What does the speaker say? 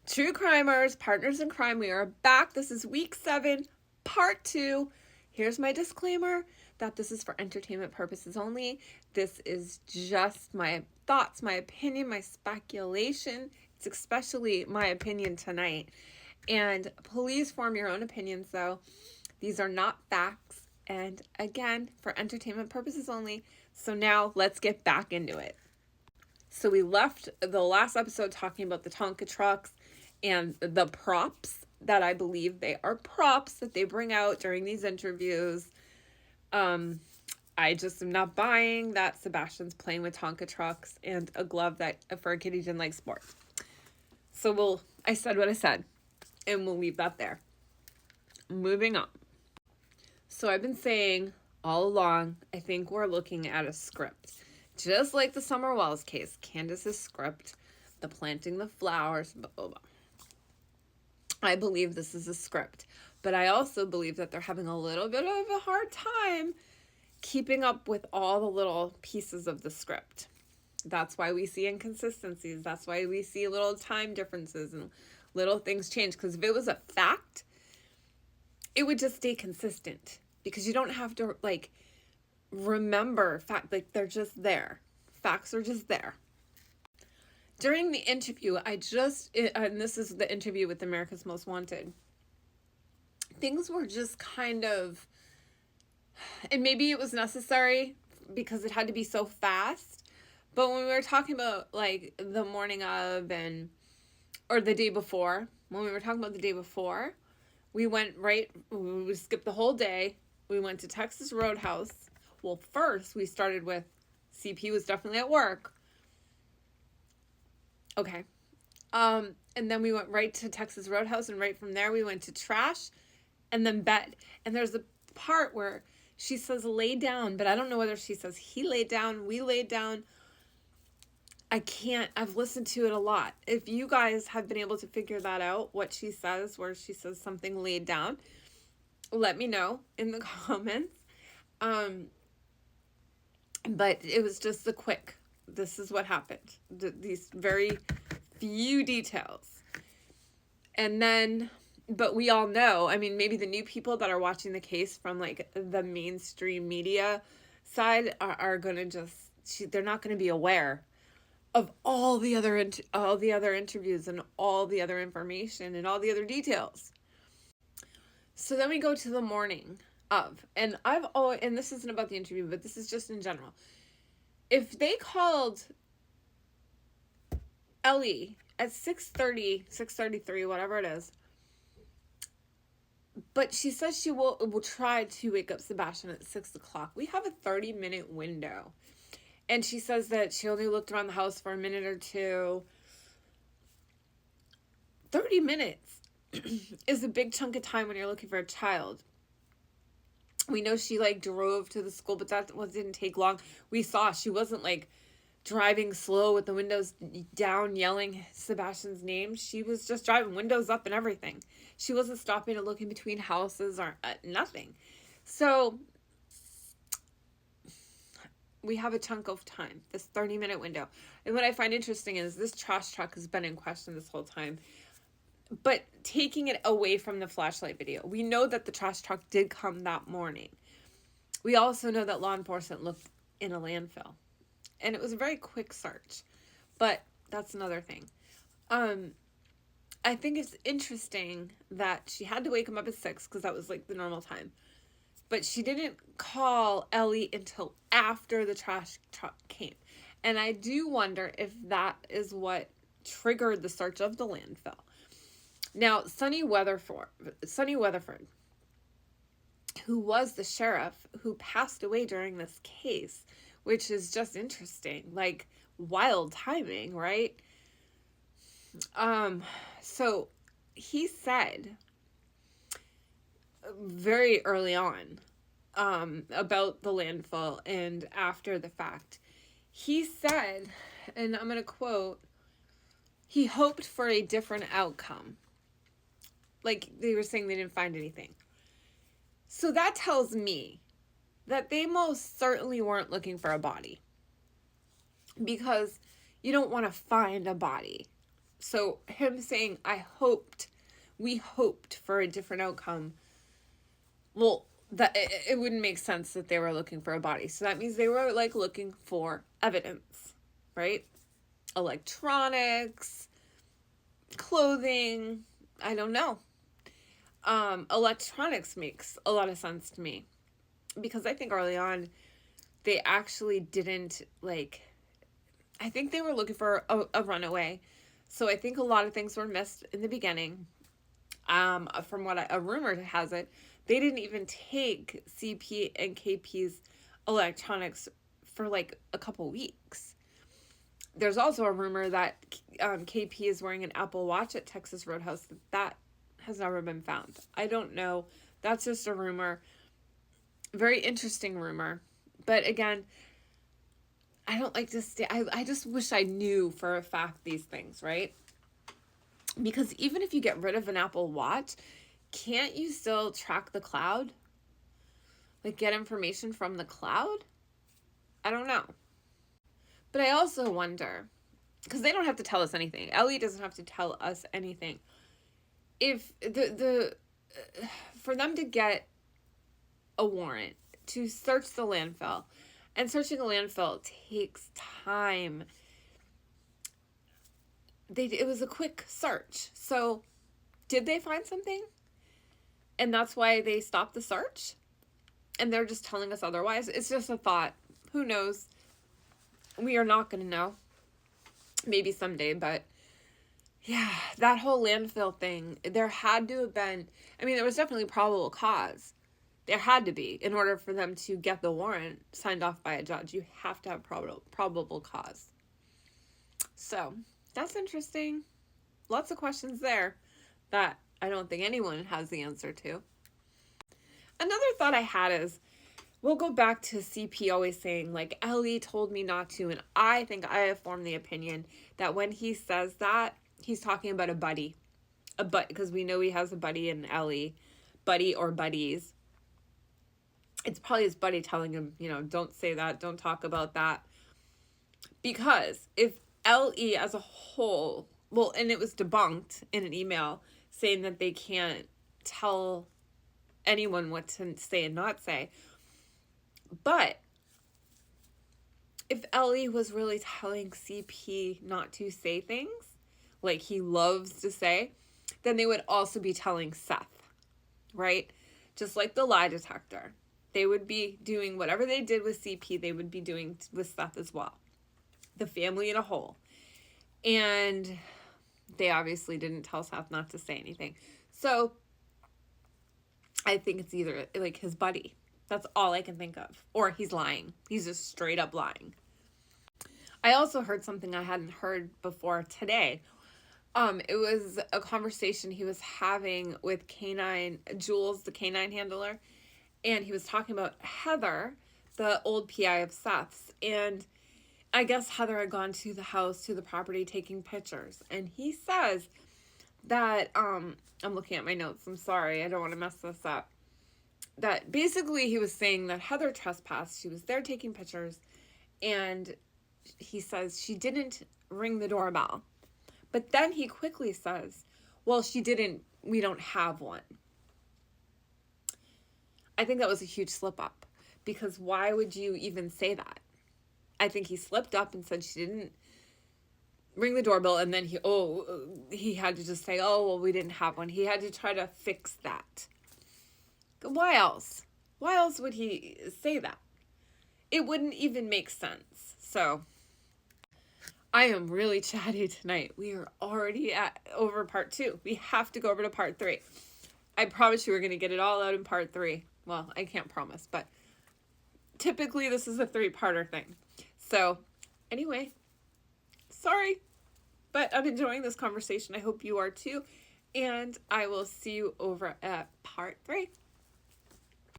True crimers, partners in crime, we are back. This is week 7, part 2. Here's my disclaimer that this is for entertainment purposes only. This is just my thoughts, my opinion, my speculation. It's especially my opinion tonight. And please form your own opinions, though. These are not facts. And again, for entertainment purposes only. So now let's get back into it. So we left the last episode talking about the Tonka trucks and the props that I believe they are props that they bring out during these interviews. I just am not buying that Sebastian's playing with Tonka trucks and a glove that for a kid who didn't like sports. So I said what I said, and we'll leave that there. Moving on. So I've been saying all along, I think we're looking at a script. Just like the Summer Wells case, Candace's script, the planting the flowers, blah, blah, blah. I believe this is a script, but I also believe that they're having a little bit of a hard time keeping up with all the little pieces of the script. That's why we see inconsistencies. That's why we see little time differences and little things change. Because if it was a fact, it would just stay consistent. Because you don't have to, remember fact. They're just there. Facts are just there. During the interview, and this is the interview with America's Most Wanted, things were just kind of, and maybe it was necessary because it had to be so fast, but when we were talking about, the morning of or the day before, when we were talking about the day before, we skipped the whole day. We went to Texas Roadhouse. Well, first, we started with CP was definitely at work. Okay. And then we went right to Texas Roadhouse, and right from there we went to trash and then bed. And there's a part where she says lay down, but I don't know whether she says he laid down, we laid down. I've listened to it a lot. If you guys have been able to figure that out, what she says, where she says something laid down, let me know in the comments. But it was just this is what happened. These very few details. And then, but we all know, maybe the new people that are watching the case from the mainstream media side are going to they're not going to be aware of all the other interviews and all the other information and all the other details. So then we go to the morning of, and this isn't about the interview, but this is just in general. If they called Ellie at 6:30, 6:33, whatever it is, but she says she will try to wake up Sebastian at 6 o'clock, we have a 30-minute window. And she says that she only looked around the house for a minute or two. 30 minutes is a big chunk of time when you're looking for a child. We know she drove to the school, but that didn't take long. We saw she wasn't driving slow with the windows down, yelling Sebastian's name. She was just driving windows up and everything. She wasn't stopping to look in between houses or nothing. So we have a chunk of time, this 30-minute window. And what I find interesting is this trash truck has been in question this whole time. But taking it away from the flashlight video, we know that the trash truck did come that morning. We also know that law enforcement looked in a landfill. And it was a very quick search. But that's another thing. I think it's interesting that she had to wake him up at 6 because that was the normal time. But she didn't call Ellie until after the trash truck came. And I do wonder if that is what triggered the search of the landfill. Now, Sonny Weatherford, who was the sheriff who passed away during this case, which is just interesting, wild timing, right? So he said very early on about the landfill and after the fact, he said, and I'm going to quote, he hoped for a different outcome. They were saying they didn't find anything. So that tells me that they most certainly weren't looking for a body. Because you don't want to find a body So him saying, we hoped for a different outcome. Well, that it wouldn't make sense that they were looking for a body. So that means they were like looking for evidence, right? Electronics, clothing, I don't know. Electronics makes a lot of sense to me because I think early on they actually didn't like, I think they were looking for a runaway. So I think a lot of things were missed in the beginning. From what a rumor has it, they didn't even take CP and KP's electronics for like a couple weeks. There's also a rumor that KP is wearing an Apple Watch at Texas Roadhouse. That has never been found. I don't know. That's just a rumor. Very interesting rumor. But again, I don't like to stay. I just wish I knew for a fact these things, right? Because even if you get rid of an Apple Watch, can't you still track the cloud? Like get information from the cloud? I don't know. But I also wonder, because they don't have to tell us anything. Ellie doesn't have to tell us anything. If for them to get a warrant to search the landfill, and searching a landfill takes time. It was a quick search. So did they find something? And that's why they stopped the search? And they're just telling us otherwise? It's just a thought. Who knows? We are not going to know. Maybe someday, but yeah, that whole landfill thing, there had to have been, I mean, there was definitely probable cause. There had to be. In order for them to get the warrant signed off by a judge, you have to have probable cause. So, that's interesting. Lots of questions there that I don't think anyone has the answer to. Another thought I had is, we'll go back to CP always saying, like, Ellie told me not to, and I think I have formed the opinion that when he says that, he's talking about a buddy. Because we know he has a buddy in Ellie. Buddy or buddies. It's probably his buddy telling him, don't say that, don't talk about that. Because if LE as a whole, well, and it was debunked in an email saying that they can't tell anyone what to say and not say. But if LE was really telling CP not to say things like he loves to say, then they would also be telling Seth, right? Just like the lie detector. They would be doing whatever they did with CP, they would be doing with Seth as well. The family in a whole. And they obviously didn't tell Seth not to say anything. So I think it's either like his buddy. That's all I can think of. Or he's lying. He's just straight up lying. I also heard something I hadn't heard before today. It was a conversation he was having with Jules, the canine handler. And he was talking about Heather, the old PI of Seth's. And I guess Heather had gone to the house, to the property, taking pictures. And he says that, I'm looking at my notes. I'm sorry. I don't want to mess this up. That basically he was saying that Heather trespassed. She was there taking pictures. And he says she didn't ring the doorbell. But then he quickly says, well, she didn't. We don't have one. I think that was a huge slip up. Because why would you even say that? I think he slipped up and said she didn't ring the doorbell, and then he had to just say, oh, well, we didn't have one. He had to try to fix that. Why else? Why else would he say that? It wouldn't even make sense. So I am really chatty tonight. We are already over part 2. We have to go over to part 3. I promise you we're going to get it all out in part 3. Well, I can't promise, but typically this is a 3-parter thing. So, anyway, sorry, but I'm enjoying this conversation. I hope you are too, and I will see you over at part 3.